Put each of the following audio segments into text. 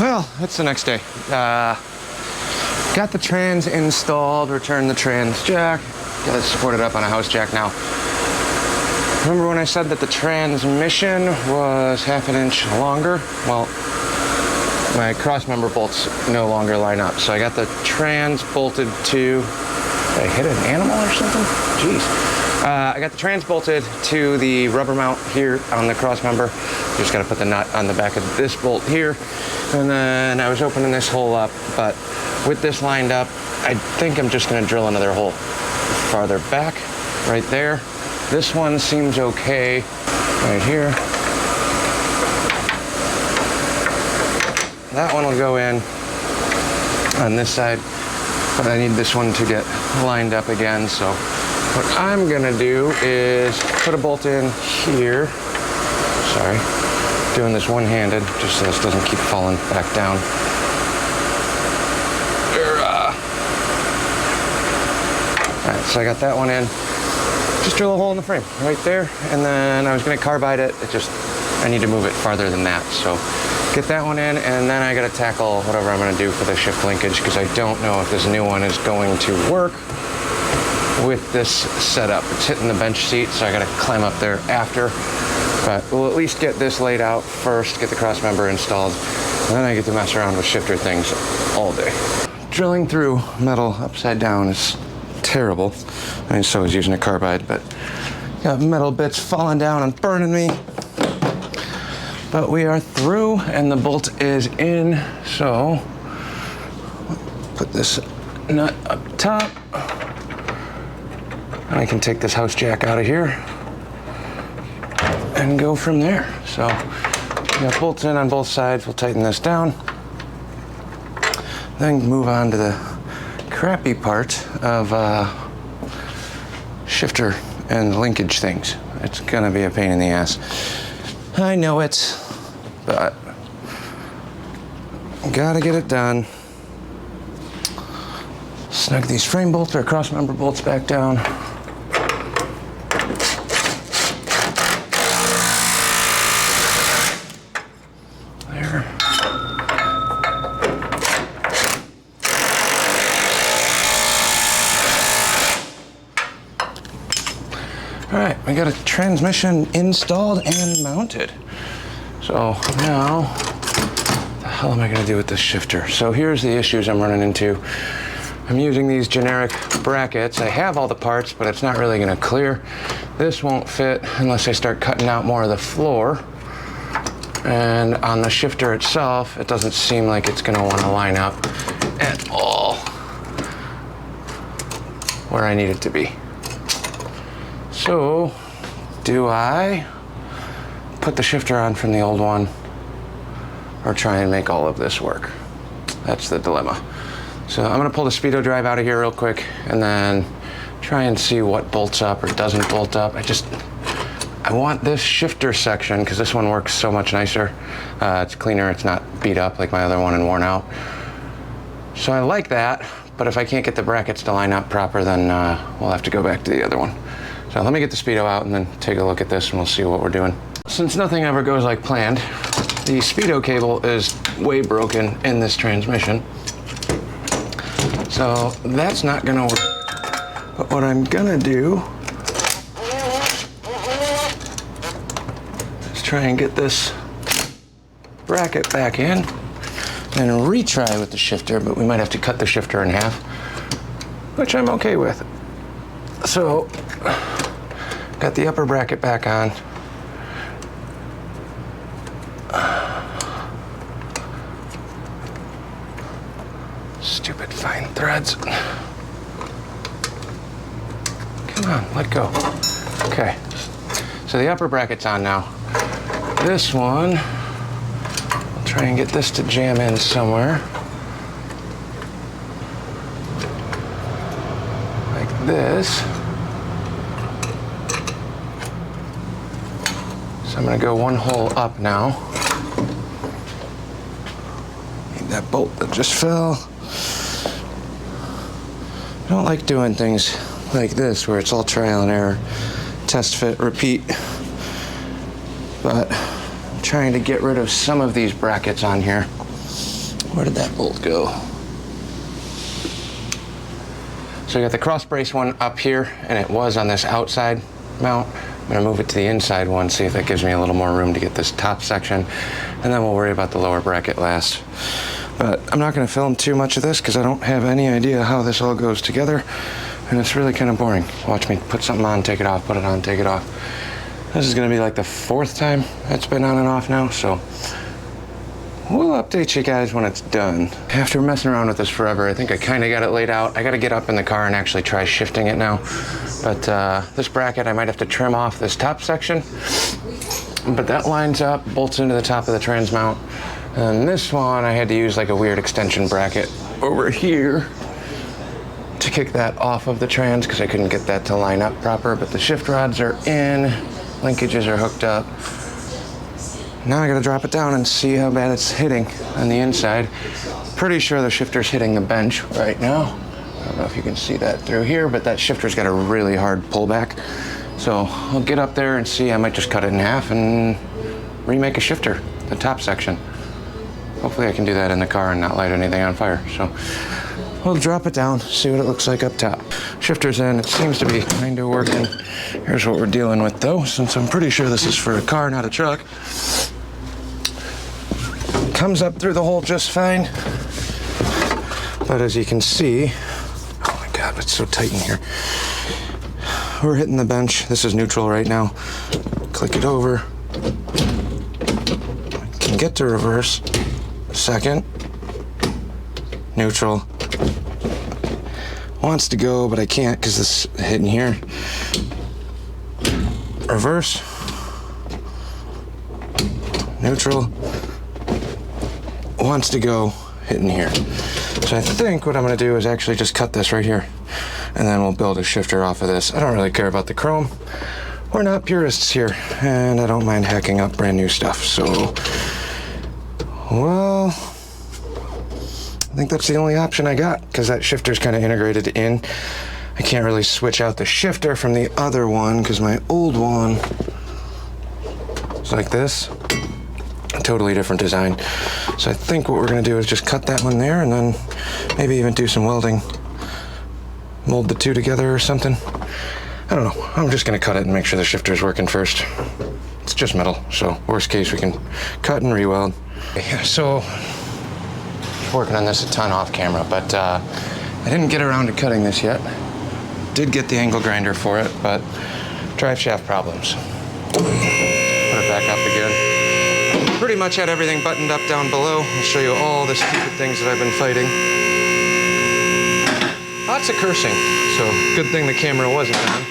Well, it's the next day. Got the trans installed, returned the trans jack, got it supported up on a house jack now. Remember when I said that the transmission was half an inch longer? Well, my cross member bolts no longer line up. So I got the trans bolted to, did I hit an animal or something? Jeez. I got the trans bolted to the rubber mount here on the cross member. Just gotta put the nut on the back of this bolt here. And then I was opening this hole up, but with this lined up, I think I'm just gonna drill another hole farther back, right there. This one seems okay, right here. That one will go in on this side, but I need this one to get lined up again. So what I'm gonna do is put a bolt in here. Sorry, doing this one-handed, just so this doesn't keep falling back down. All right, so I got that one in. Just drill a hole in the frame right there, and then I was gonna carbide it. I need to move it farther than that. So get that one in, and then I gotta tackle whatever I'm gonna do for the shift linkage, because I don't know if this new one is going to work with this setup. It's hitting the bench seat, so I gotta climb up there after. But we'll at least get this laid out first, get the cross member installed, and then I get to mess around with shifter things all day. Drilling through metal upside down is terrible. I mean, so is using a carbide, but got metal bits falling down and burning me. But we are through and the bolt is in, so put this nut up top. And I can take this house jack out of here and go from there. So we got bolts in on both sides. We'll tighten this down. Then move on to the crappy part of shifter and linkage things. It's gonna be a pain in the ass. I know it, but gotta get it done. Snug these frame bolts or cross member bolts back down. There. All right, we got a transmission installed and mounted. So now, what the hell am I gonna do with this shifter? So here's the issues I'm running into. I'm using these generic brackets. I have all the parts, but it's not really gonna clear. This won't fit unless I start cutting out more of the floor. And on the shifter itself, it doesn't seem like it's gonna wanna line up at all where I need it to be. So, do I put the shifter on from the old one or try and make all of this work? That's the dilemma. So I'm gonna pull the speedo drive out of here real quick and then try and see what bolts up or doesn't bolt up. I want this shifter section because this one works so much nicer. It's cleaner, it's not beat up like my other one and worn out. So I like that, but if I can't get the brackets to line up proper, then we'll have to go back to the other one. So let me get the speedo out and then take a look at this and we'll see what we're doing. Since nothing ever goes like planned, the speedo cable is way broken in this transmission. So that's not gonna work. But what I'm gonna do is try and get this bracket back in and retry with the shifter, but we might have to cut the shifter in half, which I'm okay with. So, got the upper bracket back on. Stupid fine threads. Come on, let go. Okay, so the upper bracket's on now. This one, I'll try and get this to jam in somewhere. Like this. So I'm gonna go one hole up now. Need that bolt that just fell. I don't like doing things like this where it's all trial and error, test, fit, repeat. But I'm trying to get rid of some of these brackets on here. Where did that bolt go? So you got the cross brace one up here, and it was on this outside mount. I'm gonna move it to the inside one, see if that gives me a little more room to get this top section, and then we'll worry about the lower bracket last. But I'm not gonna film too much of this because I don't have any idea how this all goes together, and it's really kind of boring. Watch me put something on, take it off, put it on, take it off. This is gonna be like the 4th time it's been on and off now, so we'll update you guys when it's done. After messing around with this forever, I think I kind of got it laid out. I got to get up in the car and actually try shifting it now. But this bracket, I might have to trim off this top section. But that lines up, bolts into the top of the trans mount. And this one, I had to use like a weird extension bracket over here to kick that off of the trans because I couldn't get that to line up proper. But the shift rods are in, linkages are hooked up. Now I gotta drop it down and see how bad it's hitting on the inside. Pretty sure the shifter's hitting the bench right now. I don't know if you can see that through here, but that shifter's got a really hard pullback. So I'll get up there and see. I might just cut it in half and remake a shifter, the top section. Hopefully I can do that in the car and not light anything on fire. So we'll drop it down, see what it looks like up top. Shifter's in, it seems to be kind of working. Here's what we're dealing with though, since I'm pretty sure this is for a car, not a truck. Comes up through the hole just fine. But as you can see, oh my God, it's so tight in here. We're hitting the bench. This is neutral right now. Click it over. Can get to reverse. Second. Neutral. Wants to go, but I can't because this is hitting here. Reverse. Neutral. Wants to go, hitting here. So I think what I'm gonna do is actually just cut this right here, and then we'll build a shifter off of this. I don't really care about the chrome. We're not purists here, and I don't mind hacking up brand new stuff. So, well, I think that's the only option I got, because that shifter's kind of integrated in. I can't really switch out the shifter from the other one, because my old one is like this. A totally different design. So I think what we're gonna do is just cut that one there and then maybe even do some welding. Mold the two together or something. I don't know. I'm just gonna cut it and make sure the shifter's working first. It's just metal, so worst case we can cut and re-weld. So, working on this a ton off camera, but I didn't get around to cutting this yet. Did get the angle grinder for it, but drive shaft problems. Put it back up again. Pretty much had everything buttoned up down below. I'll show you all the stupid things that I've been fighting. Lots of cursing, so good thing the camera wasn't on.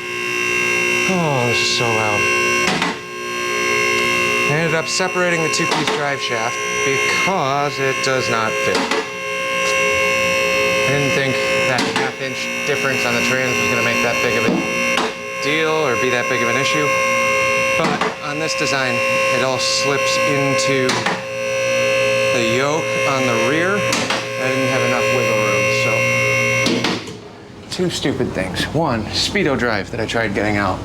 Oh, this is so loud. I ended up separating the 2-piece drive shaft because it does not fit. I didn't think that half-inch difference on the trans was going to make that big of a deal or be that big of an issue. But on this design, it all slips into the yoke on the rear. I didn't have enough wiggle room, so 2 stupid things. 1, speedo drive that I tried getting out.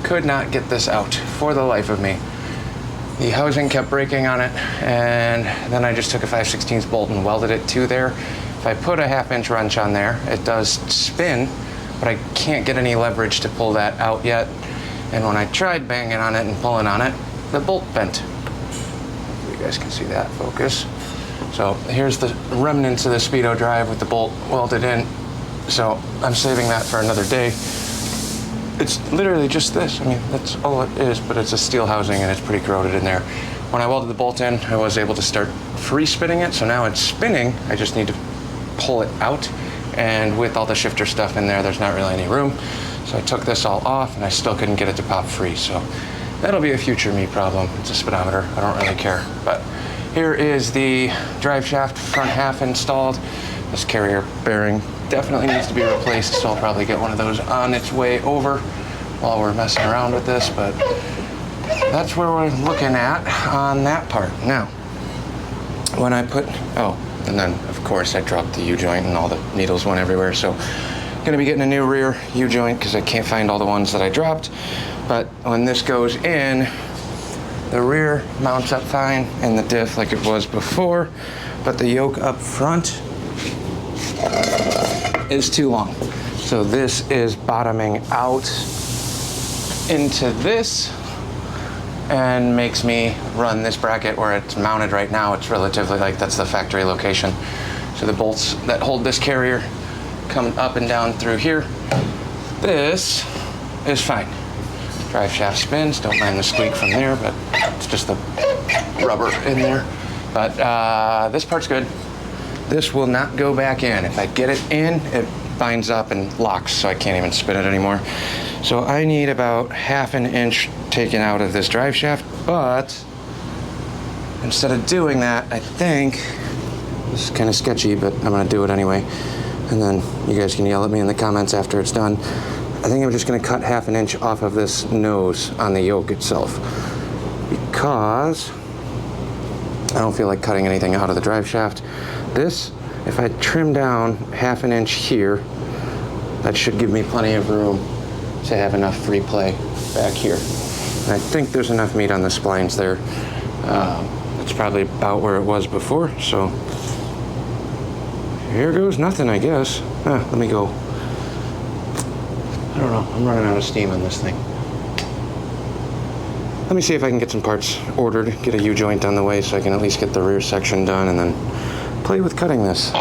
Could not get this out for the life of me. The housing kept breaking on it, and then I just took a 5/16 bolt and welded it to there. If I put a 1/2-inch wrench on there, it does spin, but I can't get any leverage to pull that out yet. And when I tried banging on it and pulling on it, the bolt bent. You guys can see that, focus. So here's the remnants of the speedo drive with the bolt welded in. So I'm saving that for another day. It's literally just this. I mean, that's all it is, but it's a steel housing and it's pretty corroded in there. When I welded the bolt in, I was able to start free spinning it. So now it's spinning. I just need to pull it out. And with all the shifter stuff in there, there's not really any room. So I took this all off and I still couldn't get it to pop free. So that'll be a future me problem. It's a speedometer, I don't really care. But here is the drive shaft front half installed. This carrier bearing definitely needs to be replaced, so I'll probably get one of those on its way over while we're messing around with this, but that's where we're looking at on that part. Now, when I put, oh, and then of course I dropped the U-joint and all the needles went everywhere, so gonna be getting a new rear U-joint because I can't find all the ones that I dropped. But when this goes in, The rear mounts up fine in the diff like it was before, but the yoke up front is too long. So this is bottoming out into this and makes me run this bracket where it's mounted right now. It's relatively like that's the factory location. So the bolts that hold this carrier come up and down through here. This is fine. Drive shaft spins, don't mind the squeak from there, but it's just the rubber in there. But this part's good. This will not go back in. If I get it in, it binds up and locks, so I can't even spin it anymore. So I need about 1/2 inch taken out of this drive shaft, but instead of doing that, I think, this is kind of sketchy, but I'm gonna do it anyway. And then you guys can yell at me in the comments after it's done. I think I'm just gonna cut 1/2 inch off of this nose on the yoke itself, because I don't feel like cutting anything out of the drive shaft. This, if I trim down 1/2 inch here, that should give me plenty of room to have enough free play back here. And I think there's enough meat on the splines there. It's probably about where it was before, so here goes nothing, I guess. Let me go. I don't know, I'm running out of steam on this thing. Let me see if I can get some parts ordered, get a U-joint on the way so I can at least get the rear section done and then play with cutting this.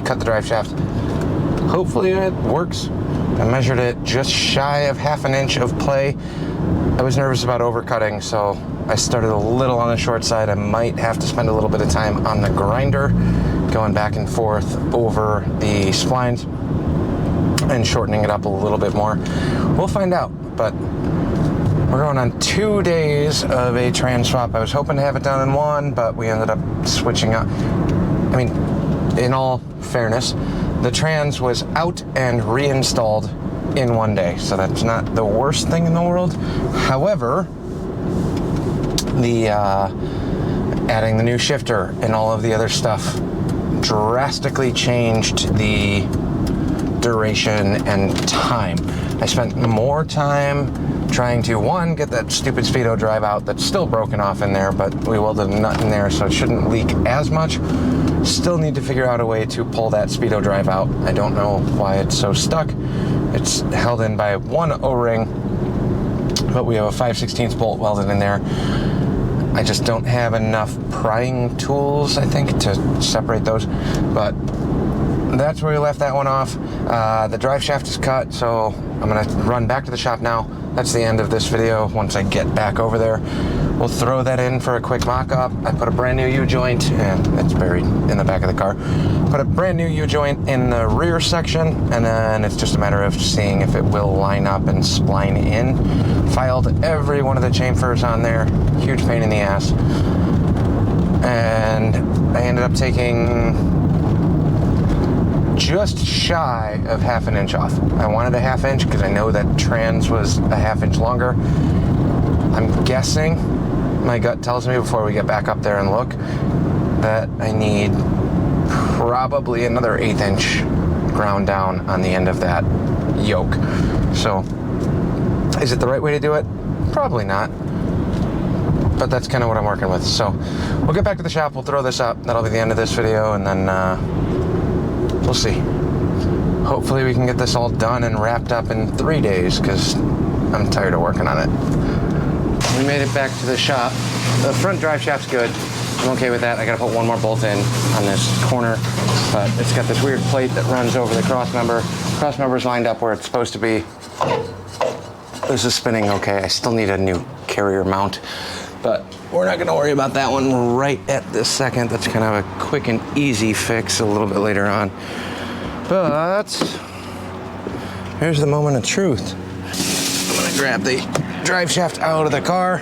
Cut the drive shaft. Hopefully it works. I measured it just shy of 1/2 inch of play. I was nervous about overcutting, so I started a little on the short side. I might have to spend a little bit of time on the grinder, going back and forth over the splines and shortening it up a little bit more. We'll find out, but we're going on 2 days of a trans swap. I was hoping to have it done in one, but we ended up switching up. I mean, in all fairness, the trans was out and reinstalled in 1 day, so that's not the worst thing in the world. However, the adding the new shifter and all of the other stuff drastically changed the duration and time. I spent more time trying to, one, get that stupid speedo drive out that's still broken off in there, but we welded a nut in there so it shouldn't leak as much. Still need to figure out a way to pull that speedo drive out. I don't know why it's so stuck. It's held in by one O-ring, but we have a 5/16 bolt welded in there. I just don't have enough prying tools, I think, to separate those, but that's where we left that one off. The drive shaft is cut, so I'm gonna run back to the shop now. That's the end of this video. Once I get back over there, we'll throw that in for a quick mock-up. I put a brand new U-joint, and it's buried in the back of the car. Put a brand new U-joint in the rear section, and then it's just a matter of seeing if it will line up and spline in. Filed every one of the chamfers on there. Huge pain in the ass. And I ended up taking just shy of half an inch off. I wanted a half inch because I know that trans was a half inch longer. I'm guessing, my gut tells me before we get back up there and look, that I need probably another 1/8 inch ground down on the end of that yoke. So, is it the right way to do it? Probably not. But that's kind of what I'm working with. So, we'll get back to the shop, we'll throw this up. That'll be the end of this video, and then we'll see. Hopefully we can get this all done and wrapped up in 3 days, because I'm tired of working on it. We made it back to the shop. The front drive shaft's good. I'm okay with that. I gotta put one more bolt in on this corner, but it's got this weird plate that runs over the cross member. Cross member's lined up where it's supposed to be. This is spinning okay. I still need a new carrier mount, but we're not gonna worry about that one right at this second. That's kind of a quick and easy fix a little bit later on. But here's the moment of truth. I'm gonna grab the drive shaft out of the car.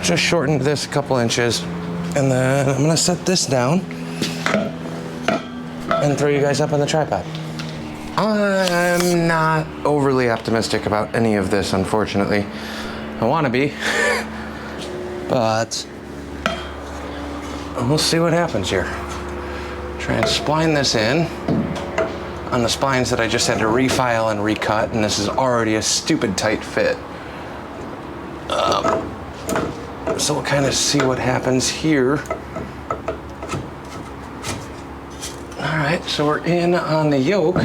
Just shortened this a couple inches. And then I'm gonna set this down and throw you guys up on the tripod. I'm not overly optimistic about any of this, unfortunately. I wanna be, but we'll see what happens here. Try and spline this in on the splines that I just had to refile and recut, and this is already a stupid tight fit. So we'll kind of see what happens here. All right, so we're in on the yoke,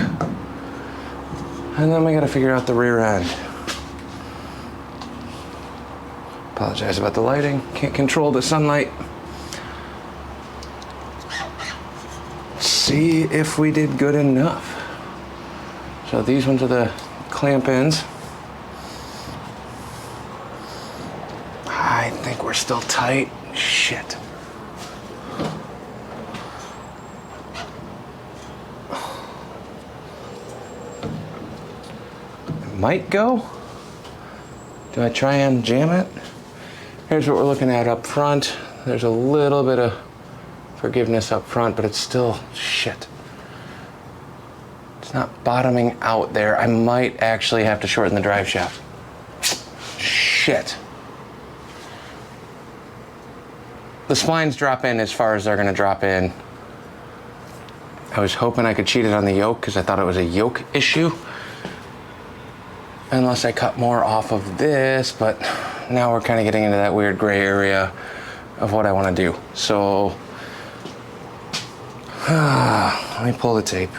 and then we gotta figure out the rear end. Apologize about the lighting, can't control the sunlight. See if we did good enough. So these ones are the clamp ends. I think we're still tight. Shit. It might go. Do I try and jam it? Here's what we're looking at up front. There's a little bit of forgiveness up front, but it's still shit. It's not bottoming out there. I might actually have to shorten the drive shaft. Shit. The splines drop in as far as they're gonna drop in. I was hoping I could cheat it on the yoke because I thought it was a yoke issue. Unless I cut more off of this, but now we're kind of getting into that weird gray area of what I want to do. So, let me pull the tape.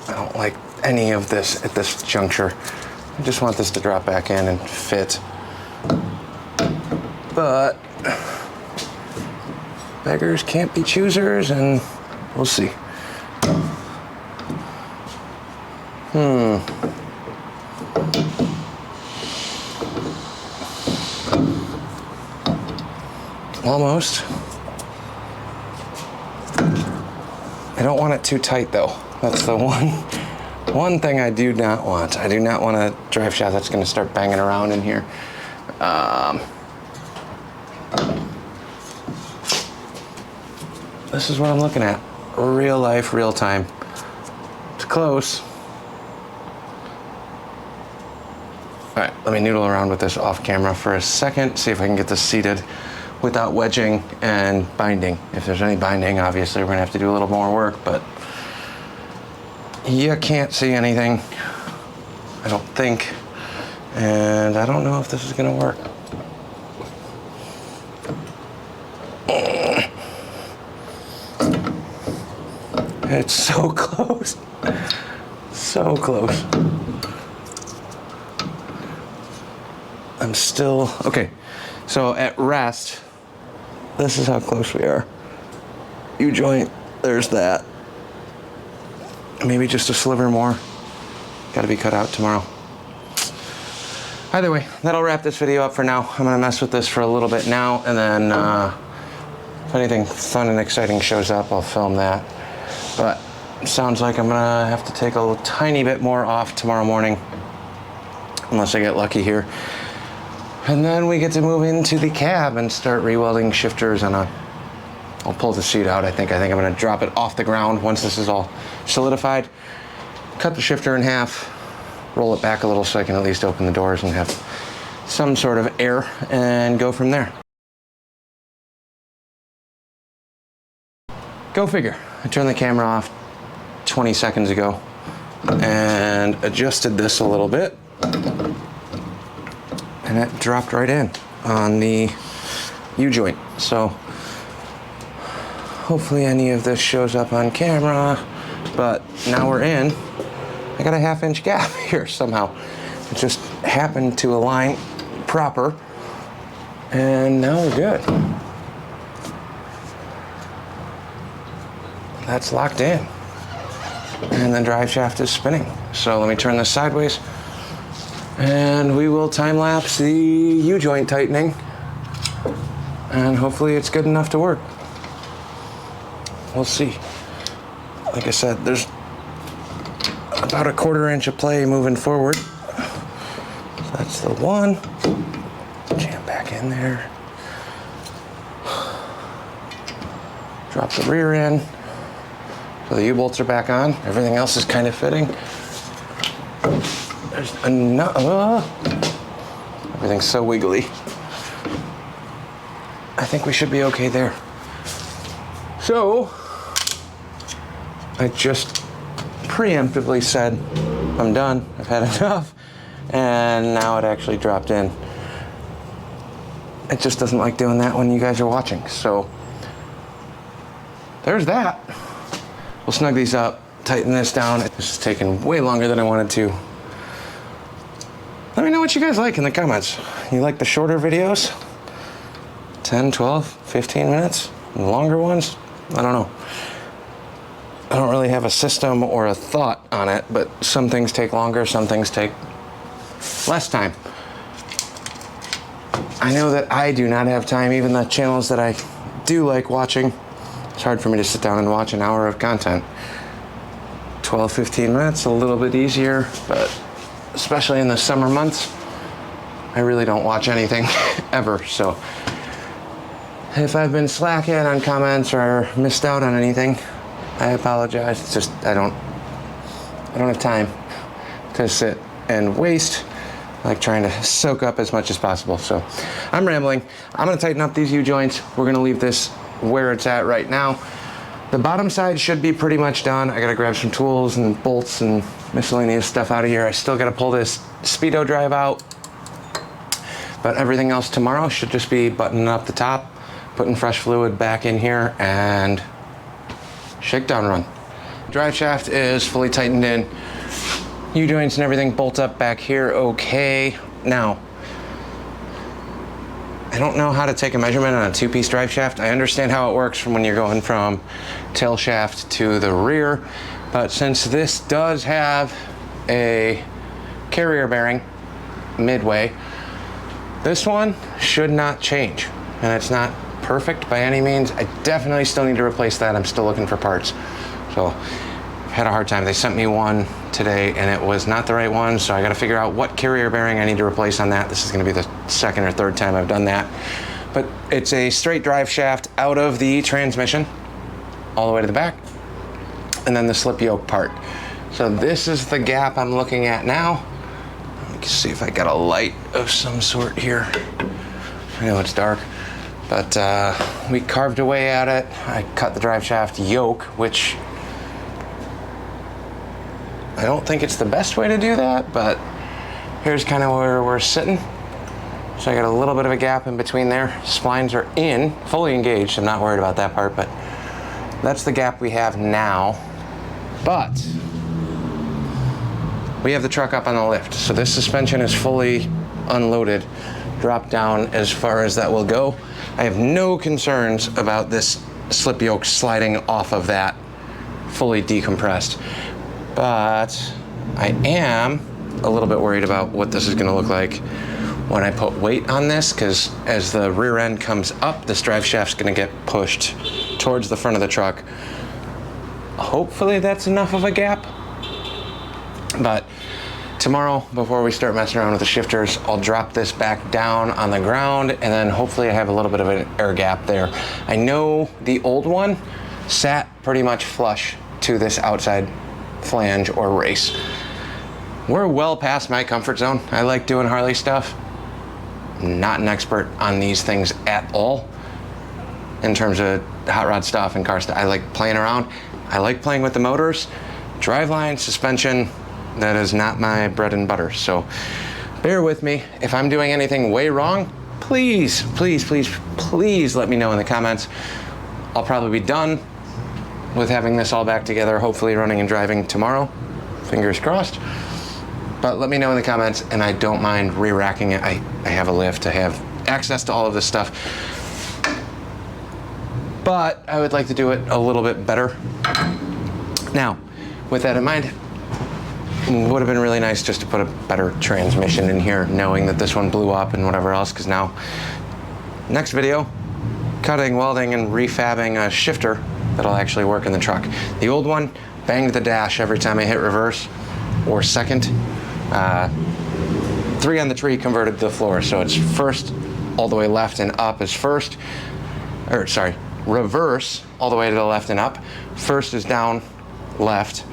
I don't like any of this at this juncture. I just want this to drop back in and fit. But beggars can't be choosers, and we'll see. Almost. I don't want it too tight though. That's the one thing I do not want. I do not want a drive shaft that's going to start banging around in here. This is what I'm looking at. Real life, real time. It's close. All right, let me noodle around with this off camera for a second, see if I can get this seated. without wedging and binding. If there's any binding, obviously we're gonna have to do a little more work, but you can't see anything, I don't think, and I don't know if this is gonna work. It's so close, so close. I'm still, okay, so at rest, this is how close we are. U-joint, there's that. Maybe just a sliver more. Gotta be cut out tomorrow. Either way, that'll wrap this video up for now. I'm gonna mess with this for a little bit now, and then if anything fun and exciting shows up, I'll film that. But it sounds like I'm gonna have to take a little tiny bit more off tomorrow morning, unless I get lucky here. And then we get to move into the cab and start re-welding shifters, and I'll pull the seat out. I think I'm gonna drop it off the ground once this is all solidified. Cut the shifter in half, roll it back a little so I can at least open the doors and have some sort of air, and go from there. Go figure. I turned the camera off 20 seconds ago and adjusted this a little bit, and it dropped right in on the U-joint. So hopefully any of this shows up on camera, but now we're in. I got a 1/2 inch gap here somehow. It just happened to align proper, and now we're good. That's locked in, and the drive shaft is spinning. So let me turn this sideways, and we will time lapse the U-joint tightening, and hopefully it's good enough to work. We'll see. Like I said, there's about a 1/4 inch of play moving forward. So that's the one. Jam back in there. Drop the rear in. So the U-bolts are back on. Everything else is kind of fitting. There's another. Everything's so wiggly. I think we should be okay there. So I just preemptively said, I'm done, I've had enough, and now it actually dropped in. It just doesn't like doing that when you guys are watching, so there's that. We'll snug these up, tighten this down. This is taking way longer than I wanted to. Let me know what you guys like in the comments. You like the shorter videos? 10, 12, 15 minutes? And longer ones? I don't know. I don't really have a system or a thought on it, but some things take longer, some things take less time. I know that I do not have time, even the channels that I do like watching. It's hard for me to sit down and watch an hour of content. 12, 15 minutes, a little bit easier, but especially in the summer months, I really don't watch anything ever, so if I've been slacking on comments or missed out on anything, I apologize. It's just I don't have time to sit and waste. I like trying to soak up as much as possible. So I'm rambling. I'm gonna tighten up these U-joints. We're gonna leave this where it's at right now. The bottom side should be pretty much done. I gotta grab some tools and bolts and miscellaneous stuff out of here. I still gotta pull this speedo drive out, but everything else tomorrow should just be buttoning up the top, putting fresh fluid back in here, and shakedown run. Drive shaft is fully tightened in. U-joints and everything bolt up back here okay. Now, I don't know how to take a measurement on a 2-piece drive shaft. I understand how it works from when you're going from tail shaft to the rear, but since this does have a carrier bearing midway, this one should not change, and it's not perfect by any means. I definitely still need to replace that. I'm still looking for parts. So had a hard time. They sent me one today and it was not the right one, so I got to figure out what carrier bearing I need to replace on that. This is going to be the second or third time I've done that. But it's a straight drive shaft out of the transmission all the way to the back, and then the slip yoke part. So this is the gap I'm looking at now. Let me see if I got a light of some sort here. I know it's dark. But we carved away at it. I cut the drive shaft yoke, which I don't think it's the best way to do that, but here's kind of where we're sitting. So I got a little bit of a gap in between there. Splines are in, fully engaged. I'm not worried about that part, but that's the gap we have now. But we have the truck up on the lift. So this suspension is fully unloaded, dropped down as far as that will go. I have no concerns about this slip yoke sliding off of that fully decompressed. But I am a little bit worried about what this is going to look like when I put weight on this, because as the rear end comes up, this drive shaft's going to get pushed towards the front of the truck. Hopefully that's enough of a gap. But tomorrow, before we start messing around with the shifters, I'll drop this back down on the ground, and then hopefully I have a little bit of an air gap there. I know the old one sat pretty much flush to this outside flange or race. We're well past my comfort zone. I like doing Harley stuff. I'm not an expert on these things at all in terms of hot rod stuff and car stuff. I like playing around. I like playing with the motors. Driveline, suspension, that is not my bread and butter. So bear with me. If I'm doing anything way wrong, please, please, please, please let me know in the comments. I'll probably be done with having this all back together, hopefully running and driving tomorrow. Fingers crossed. But let me know in the comments, and I don't mind re-racking it. I have a lift, I have access to all of this stuff. But I would like to do it a little bit better. Now, with that in mind, it would have been really nice just to put a better transmission in here, knowing that this one blew up and whatever else, because now, next video, cutting, welding, and refabbing a shifter that'll actually work in the truck. The old one banged the dash every time I hit reverse or second. 3 on the tree converted to the floor, so it's first all the way left and up is first, or sorry, reverse all the way to the left and up. First is down, left,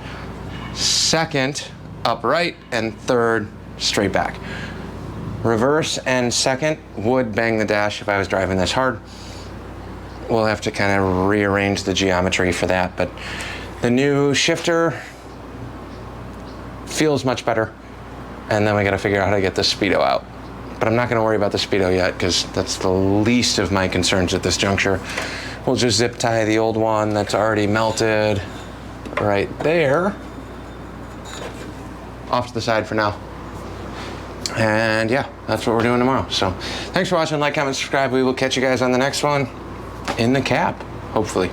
second up right, and third straight back. Reverse and second would bang the dash if I was driving this hard. We'll have to kind of rearrange the geometry for that, but the new shifter feels much better. And then we got to figure out how to get the speedo out. But I'm not going to worry about the speedo yet, because that's the least of my concerns at this juncture. We'll just zip tie the old one that's already melted right there off to the side for now. And yeah, that's what we're doing tomorrow. So thanks for watching. Like, comment, subscribe. We will catch you guys on the next one in the cab, hopefully.